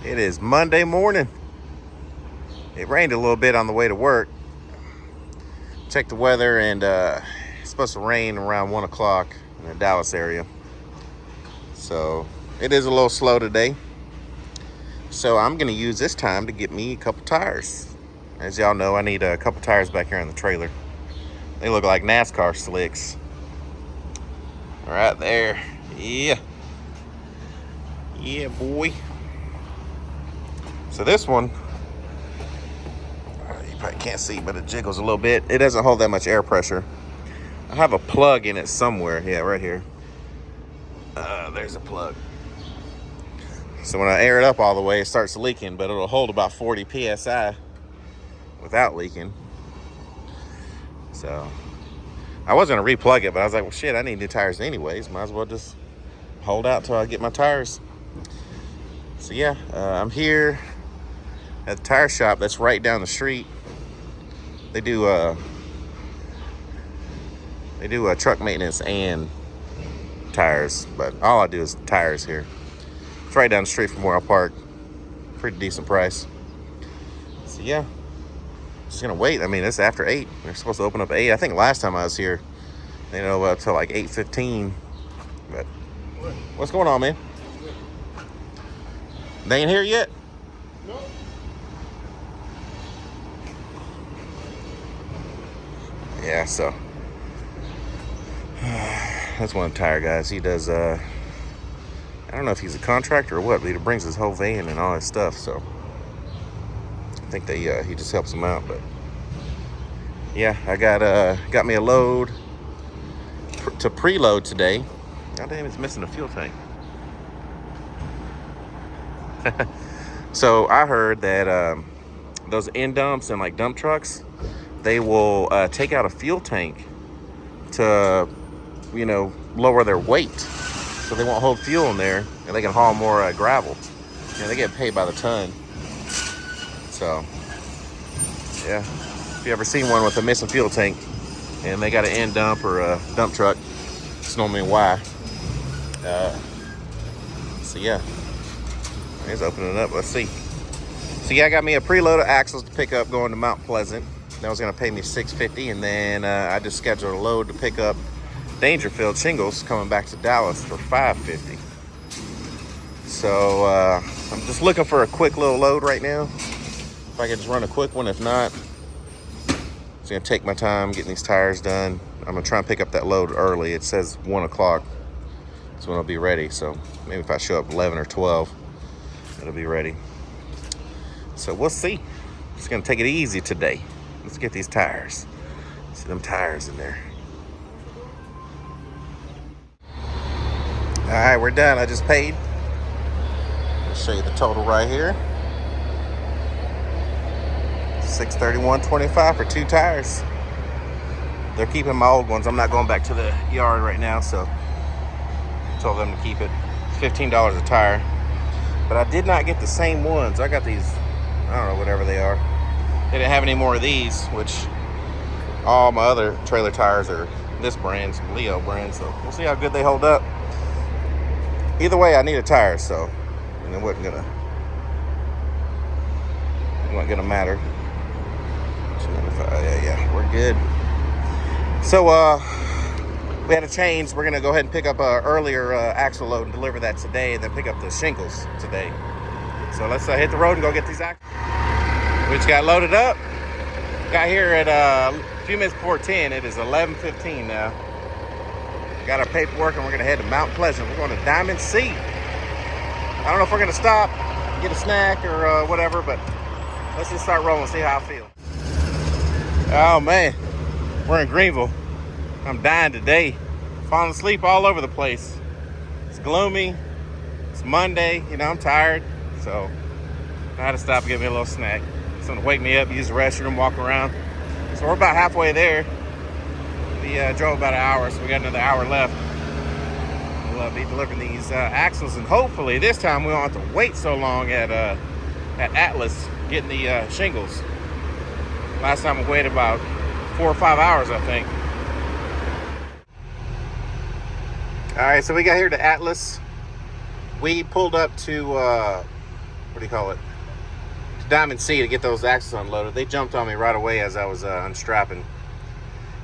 It is Monday morning. It rained a little bit on the way to work. Checked the weather, and it's supposed to rain around 1 o'clock in the Dallas area. So it is a little slow today. So I'm going to use this time to get me a couple tires. As y'all know, I need a couple tires back here on the trailer. They look like NASCAR slicks. Right there. Yeah. Yeah, boy. So this one, you probably can't see, but it jiggles a little bit. It doesn't hold that much air pressure. I have a plug in it somewhere. Yeah, right here. There's a plug. So when I air it up all the way, it starts leaking, but it'll hold about 40 PSI without leaking. So I was going to replug it, but I was like, well, shit, I need new tires anyways. Might as well just hold out till I get my tires. So yeah, I'm here at the tire shop that's right down the street. They do truck maintenance and tires, but all I do is tires here. It's right down the street from where I park. Pretty decent price. So yeah, just gonna wait. I mean, it's after 8. They're supposed to open up at 8. I think last time I was here, they know up till like 8:15. But what's going on, man? They ain't here yet? No. Yeah, so that's one of the tire guys. He does I don't know if he's a contractor or what, but he brings his whole van and all his stuff, so I think he just helps them out. But yeah, I got me a load to preload today. God damn, it's missing a fuel tank. So I heard that those end dumps and like dump trucks, they will take out a fuel tank to, lower their weight, so they won't hold fuel in there, and they can haul more gravel. They get paid by the ton. So yeah, if you ever seen one with a missing fuel tank and they got an end dump or a dump truck, it's normally why. So yeah, here's opening it up. Let's see. So yeah, I got me a preload of axles to pick up going to Mount Pleasant. That was gonna pay me $650, and then I just scheduled a load to pick up Dangerfield shingles coming back to Dallas for $550. So I'm just looking for a quick little load right now. If I can just run a quick one. If not, it's gonna take my time getting these tires done. I'm gonna try and pick up that load early. It says 1 o'clock. That's when I'll be ready. So maybe if I show up 11 or 12, it'll be ready. So we'll see. Just gonna take it easy today. Let's get these tires. See them tires in there. All right, we're done. I just paid. I'll show you the total right here. $631.25 for 2 tires. They're keeping my old ones. I'm not going back to the yard right now, so I told them to keep it. $15 a tire. But I did not get the same ones. I got these, I don't know, whatever they are. They didn't have any more of these, which all my other trailer tires are this brand, some Leo brand, so we'll see how good they hold up. Either way, I need a tire, so it wasn't gonna matter. Yeah, we're good. So we had a change. We're gonna go ahead and pick up a earlier axle load and deliver that today, and then pick up the shingles today. So let's hit the road and go get these axles. We just got loaded up. Got here at a few minutes before 10. It is 11:15 now. Got our paperwork, and we're gonna head to Mount Pleasant. We're going to Diamond C. I don't know if we're gonna stop, get a snack or whatever, but let's just start rolling, see how I feel. Oh man, we're in Greenville. I'm dying today. Falling asleep all over the place. It's gloomy. It's Monday. I'm tired, so I had to stop and get me a little snack. Something to wake me up, use the restroom, walk around. So we're about halfway there. We drove about an hour, so we got another hour left. We'll be delivering these axles, and hopefully this time we don't have to wait so long at Atlas getting the shingles. Last time we waited about 4 or 5 hours, I think. All right, so we got here to Atlas. We pulled up to what do you call it? To Diamond C to get those axles unloaded. They jumped on me right away as I was unstrapping.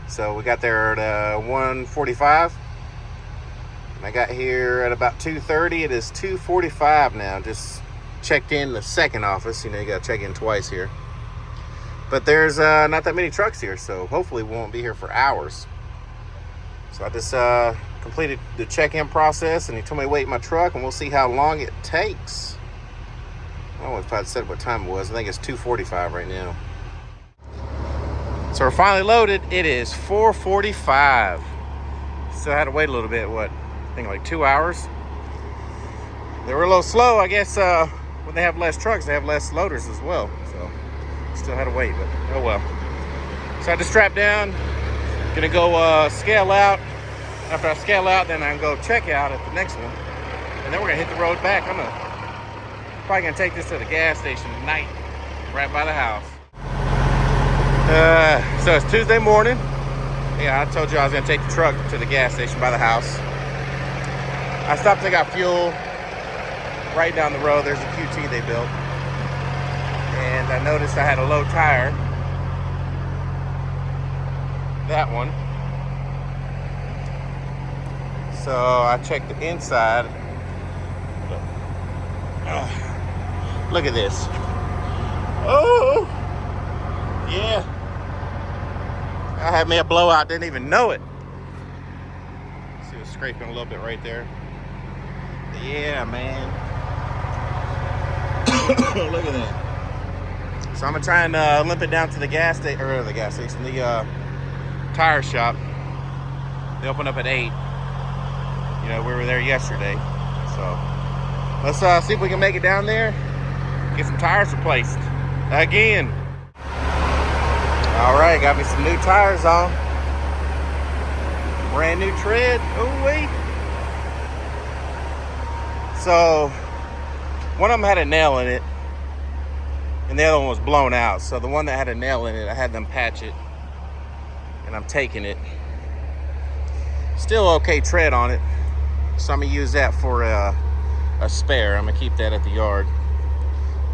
So we got there at 1:45. I got here at about 2:30. It is 2:45 now. Just checked in the second office. You know, you got to check in twice here. But there's not that many trucks here, so hopefully we won't be here for hours. So I just completed the check-in process, and he told me to wait in my truck, and we'll see how long it takes. I don't know if I said what time it was. I think it's 2:45 right now. So we're finally loaded. It is 4:45. Still had to wait a little bit. What? I think like 2 hours. They were a little slow, I guess. When they have less trucks, they have less loaders as well. So still had to wait, but oh well. So I had to strap down. Gonna go scale out. After I scale out, then I can go check out at the next one, and then we're gonna hit the road back. I'm probably gonna take this to the gas station tonight, right by the house. So it's Tuesday morning. Yeah, I told you I was gonna take the truck to the gas station by the house. I stopped and got fuel right down the road. There's a QT they built. And I noticed I had a low tire. That one. So I checked the inside. Look at this. Oh, yeah. I had me a blowout, didn't even know it. See, it was scraping a little bit right there. Yeah, man. Look at that. So I'm gonna try and limp it down to the gas station, or the gas station, the tire shop. They open up at 8. You know, we were there yesterday. So let's see if we can make it down there. Get some tires replaced again. All right, got me some new tires on. Brand new tread. Ooh wee. So one of them had a nail in it, and the other one was blown out. So the one that had a nail in it, I had them patch it, and I'm taking it. Still okay tread on it, so I'm gonna use that for a spare. I'm gonna keep that at the yard,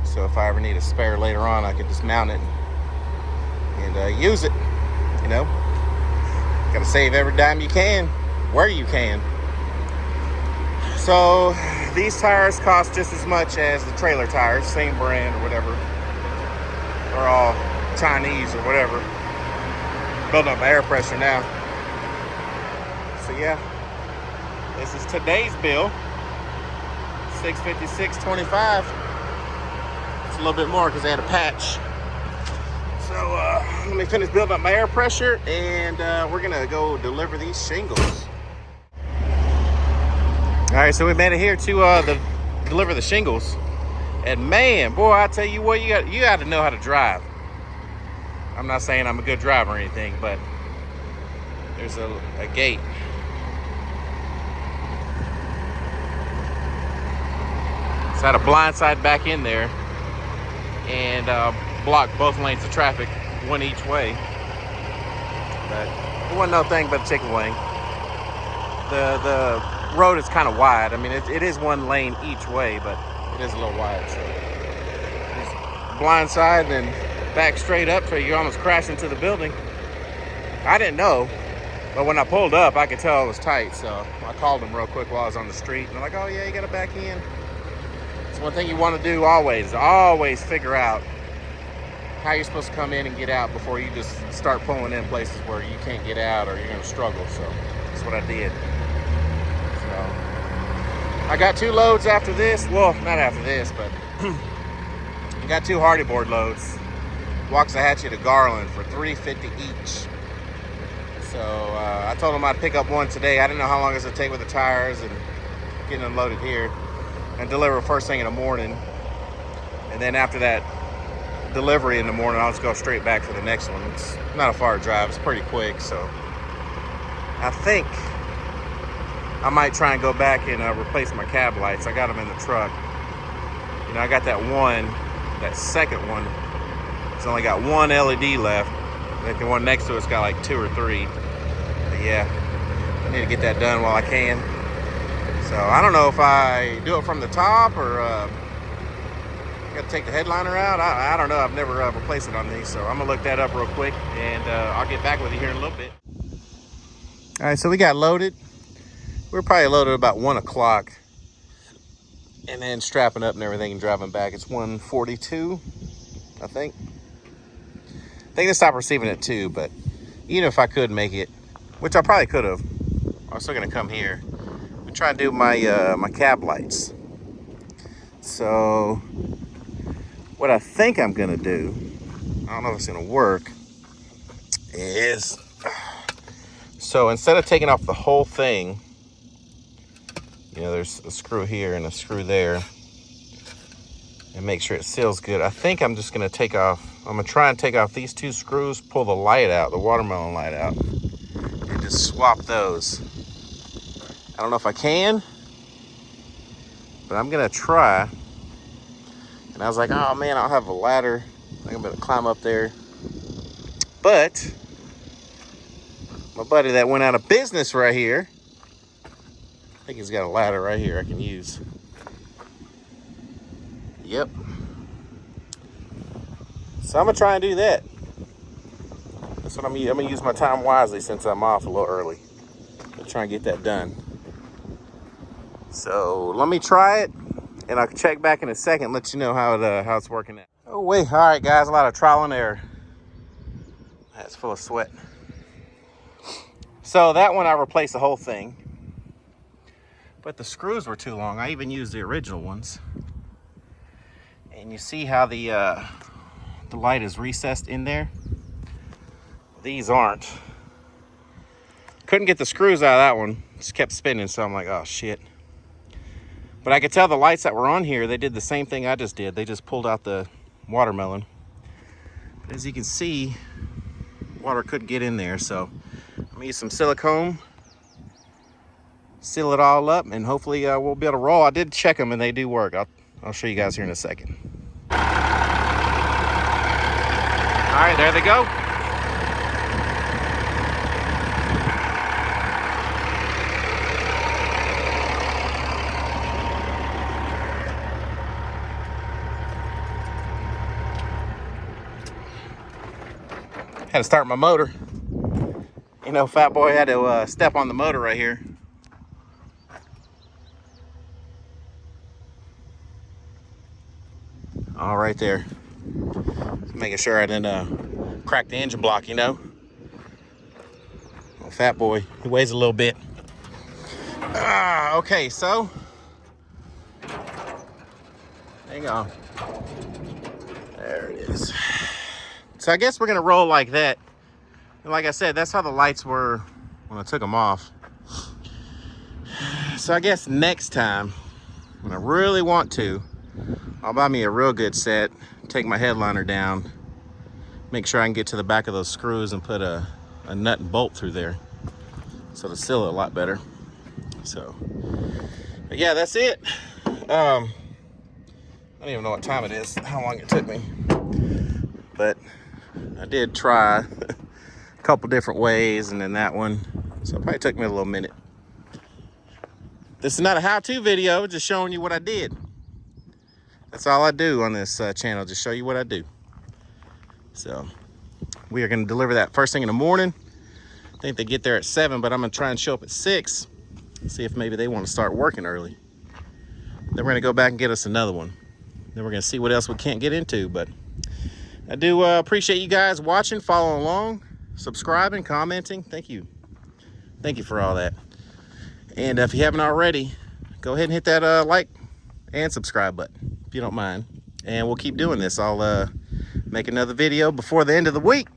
so if I ever need a spare later on, I can just mount it and use it. You know, gotta save every dime you can, where you can. So these tires cost just as much as the trailer tires, same brand or whatever. They're all Chinese or whatever. Building up air pressure now. So yeah, this is today's bill. $656.25. It's a little bit more because they had a patch. So let me finish building up my air pressure, and we're gonna go deliver these shingles. All right, so we made it here to deliver the shingles, and man, boy, I tell you what, you got to know how to drive. I'm not saying I'm a good driver or anything, but there's a gate. So I had a blind side back in there and blocked both lanes of traffic, one each way. But it wasn't no thing but a chicken wing. The road is kind of wide. I mean, it is one lane each way, but it is a little wide. So just blind side and back straight up so you almost crash into the building. I didn't know, but when I pulled up, I could tell it was tight. So I called them real quick while I was on the street, and they're like, "Oh yeah, you got to back in." It's one thing you want to do always figure out how you're supposed to come in and get out before you just start pulling in places where you can't get out or you're going to struggle. So that's what I did. I got 2 loads after this. Well, not after this, but I got 2 Hardy board loads. Waxahachie to Garland for $3.50 each. So I told them I'd pick up one today. I didn't know how long it was going to take with the tires and getting them loaded here, and deliver first thing in the morning. And then after that delivery in the morning, I'll just go straight back for the next one. It's not a far drive. It's pretty quick. So I think I might try and go back and replace my cab lights. I got them in the truck. You know, I got that second one. It's only got 1 LED left. I think the one next to it's got like 2 or 3. But yeah, I need to get that done while I can. So I don't know if I do it from the top or Got to take the headliner out. I don't know. I've never replaced it on these, so I'm gonna look that up real quick, and I'll get back with you here in a little bit. All right, so we got loaded. We're probably loaded about 1 o'clock, and then strapping up and everything and driving back. It's 1:42, I think. I think they stopped receiving at 2, but even if I could make it, which I probably could have, I'm still gonna come here and try and do my my cab lights. So what I think I'm gonna do, I don't know if it's gonna work, is, so instead of taking off the whole thing, you know, there's a screw here and a screw there, and make sure it seals good. I think I'm just gonna I'm gonna try and take off these 2 screws, pull the light out, the watermelon light out, and just swap those. I don't know if I can, but I'm gonna try. And I was like, oh man, I don't have a ladder. I think I'm gonna climb up there. But my buddy that went out of business right here, I think he's got a ladder right here I can use. Yep. So I'm gonna try and do that. That's what I'm gonna use my time wisely since I'm off a little early. I'm trying to get that done. So let me try it, and I'll check back in a second, let you know how it's working out. Oh wait, all right guys, a lot of trial and error. That's full of sweat. So that one I replaced the whole thing, but the screws were too long. I even used the original ones. And you see how the light is recessed in there? These aren't. Couldn't get the screws out of that one. Just kept spinning, so I'm like, oh shit. But I could tell the lights that were on here, they did the same thing I just did. They just pulled out the watermelon. But as you can see, water couldn't get in there, so I'm gonna use some silicone, seal it all up, and hopefully we'll be able to roll. I did check them and they do work. I'll show you guys here in a second. All right, there they go. Had to start my motor. You know, Fat Boy had to step on the motor right here. All right there. Just making sure I didn't crack the engine block, you know. Oh, Fat Boy, he weighs a little bit. Okay, so hang on. There it is. So I guess we're gonna roll like that. And like I said, that's how the lights were when I took them off. So I guess next time, when I really want to, I'll buy me a real good set, take my headliner down, make sure I can get to the back of those screws and put a nut and bolt through there, so to seal it a lot better. So, but yeah, that's it. I don't even know what time it is, how long it took me. But I did try a couple different ways, and then that one. So it probably took me a little minute. This is not a how-to video, just showing you what I did. That's all I do on this channel, just show you what I do. So we are going to deliver that first thing in the morning. I think they get there at 7, but I'm going to try and show up at 6. See if maybe they want to start working early. Then we're going to go back and get us another one. Then we're going to see what else we can't get into. But I do appreciate you guys watching, following along, subscribing, commenting. Thank you. Thank you for all that. And if you haven't already, go ahead and hit that like and subscribe button, if you don't mind. And we'll keep doing this. I'll make another video before the end of the week.